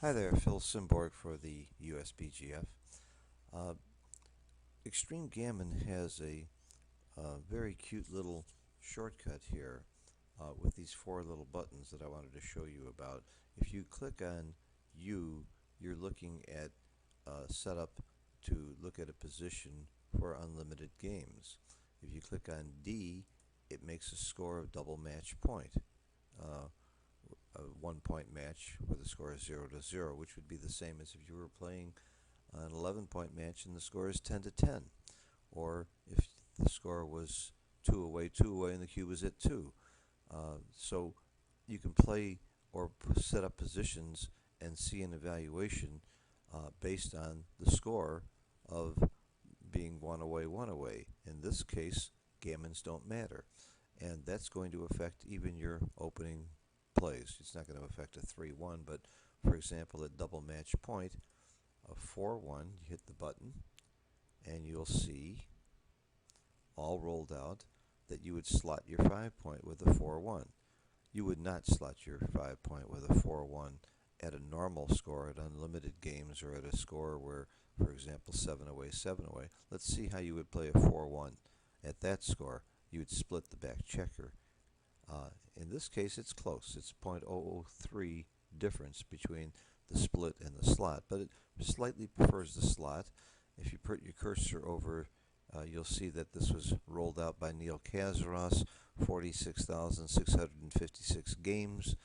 Hi there, Phil Simborg for the USBGF. Uh, eXtremeGammon has a very cute little shortcut here with these four little buttons that I wanted to show you about. If you click on U, you're looking at setup to look at a position for unlimited games. If you click on D, it makes a score of double match point. Uh, a 1 point match where the score is 0-0, which would be the same as if you were playing an 11 point match and the score is 10-10, or if the score was 2 away, and the cube is at 2. So you can play or set up positions and see an evaluation based on the score of being 1 away, 1 away. In this case, gammons don't matter, and that's going to affect even your opening plays. It's not going to affect a 3-1, but for example, at double match point, a 4-1, you hit the button, and you'll see all rolled out that you would slot your 5 point with a 4-1. You would not slot your 5 point with a 4-1 at a normal score at unlimited games or at a score where, for example, 7 away, 7 away. Let's see how you would play a 4-1 at that score. You would split the back checker. In this case, it's close. It's 0.003 difference between the split and the slot, but it slightly prefers the slot. If you put your cursor over, you'll see that this was rolled out by Neil Kazaros, 46,656 games,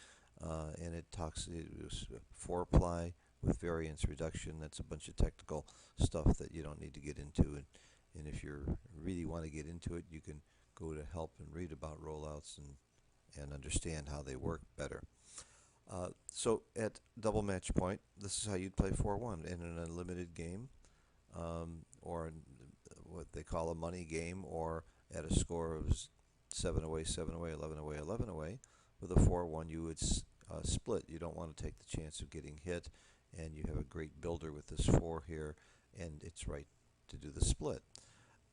and it was 4-ply with variance reduction. That's a bunch of technical stuff that you don't need to get into, and if you really want to get into it, you can go to help and read about rollouts and understand how they work better. So at double match point, this is how you'd play 4-1 in an unlimited game, or what they call a money game, or at a score of 7 away, 7 away, 11 away, 11 away. With a 4-1, you would split. You don't want to take the chance of getting hit, and you have a great builder with this 4 here, and it's right to do the split.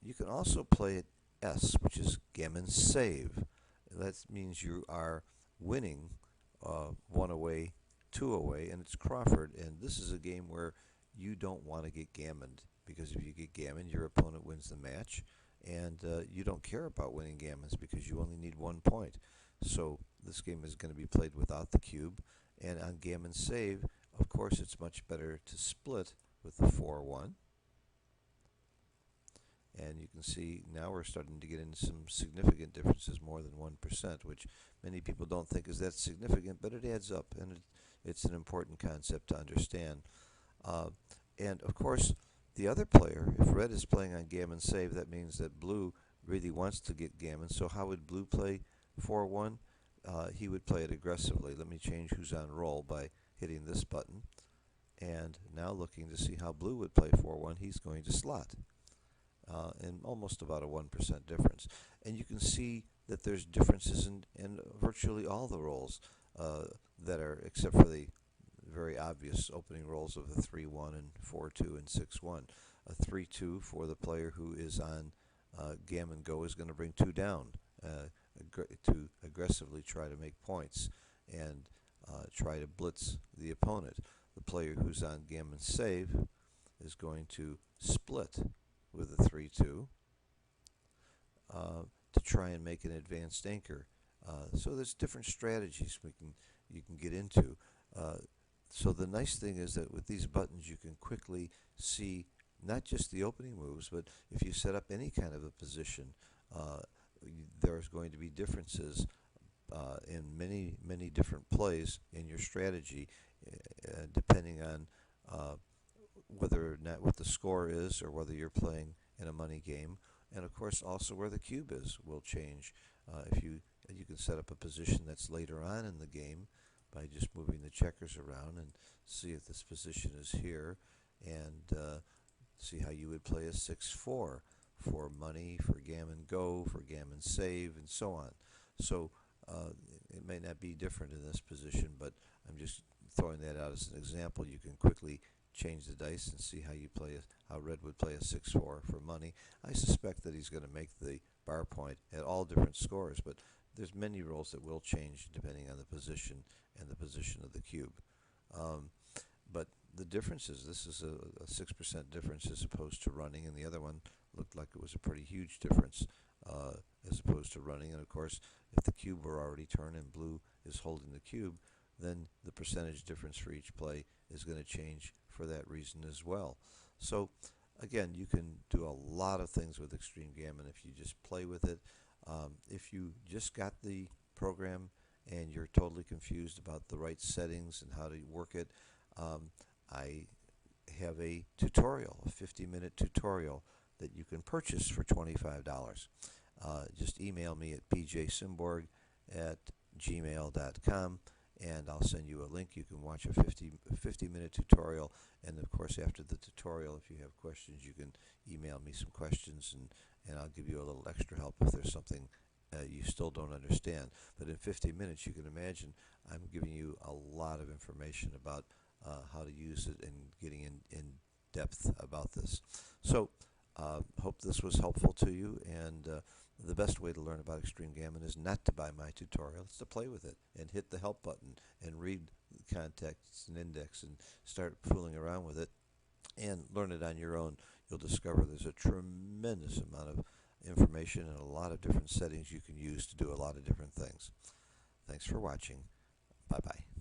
You can also play at S, which is Gammon Save. That means you are winning 1 away, 2 away, and it's Crawford. And this is a game where you don't want to get gammoned, because if you get gammoned, your opponent wins the match, and you don't care about winning gammons because you only need 1 point. So this game is going to be played without the cube, and on Gammon Save, of course, it's much better to split with the 4-1. And you can see now we're starting to get into some significant differences, more than 1%, which many people don't think is that significant, but it adds up, and it's an important concept to understand. And of course, the other player, if red is playing on Gammon Save, that means that blue really wants to get gammon. So how would blue play 4-1? He would play it aggressively. Let me change who's on roll by hitting this button. And now looking to see how blue would play 4-1, he's going to slot. And almost about a 1% difference. And you can see that there's differences in virtually all the rolls that are, except for the very obvious opening rolls of a 3-1 and 4-2 and 6-1. A 3-2 for the player who is on Gammon Go is going to bring 2 down to aggressively try to make points and try to blitz the opponent. The player who's on Gammon Save is going to split with a 3-2 to try and make an advanced anchor. So there's different strategies you can get into. So the nice thing is that with these buttons you can quickly see not just the opening moves, but if you set up any kind of a position, there's going to be differences in many different plays in your strategy, depending on whether or not what the score is, or whether you're playing in a money game, and of course also where the cube is will change. If you can set up a position that's later on in the game by just moving the checkers around and see if this position is here, and see how you would play a 6-4 for money, for Gammon Go, for Gammon Save, and so on. So it may not be different in this position, but I'm just throwing that out as an example. You can quickly change the dice and see how how red would play a 6-4 for money. I suspect that he's going to make the bar point at all different scores, but there's many rolls that will change depending on the position and the position of the cube. the differences. This is a 6% difference as opposed to running, and the other one looked like it was a pretty huge difference as opposed to running. And of course, if the cube were already turned and blue is holding the cube, then the percentage difference for each play is going to change for that reason as well. So again, you can do a lot of things with eXtremeGammon if you just play with it. If you just got the program and you're totally confused about the right settings and how to work it, I have a tutorial, a 50-minute tutorial that you can purchase for $25. Just email me at pjsimborg@gmail.com and I'll send you a link. You can watch a 50-minute tutorial, and of course after the tutorial, if you have questions, you can email me some questions, and I'll give you a little extra help if there's something you still don't understand. But in 50 minutes, you can imagine I'm giving you a lot of information about how to use it and getting in depth about this. So hope this was helpful to you, and the best way to learn about eXtremeGammon is not to buy my tutorial, it's to play with it and hit the help button and read the context and index and start fooling around with it and learn it on your own. You'll discover there's a tremendous amount of information and a lot of different settings you can use to do a lot of different things. Thanks for watching. Bye-bye.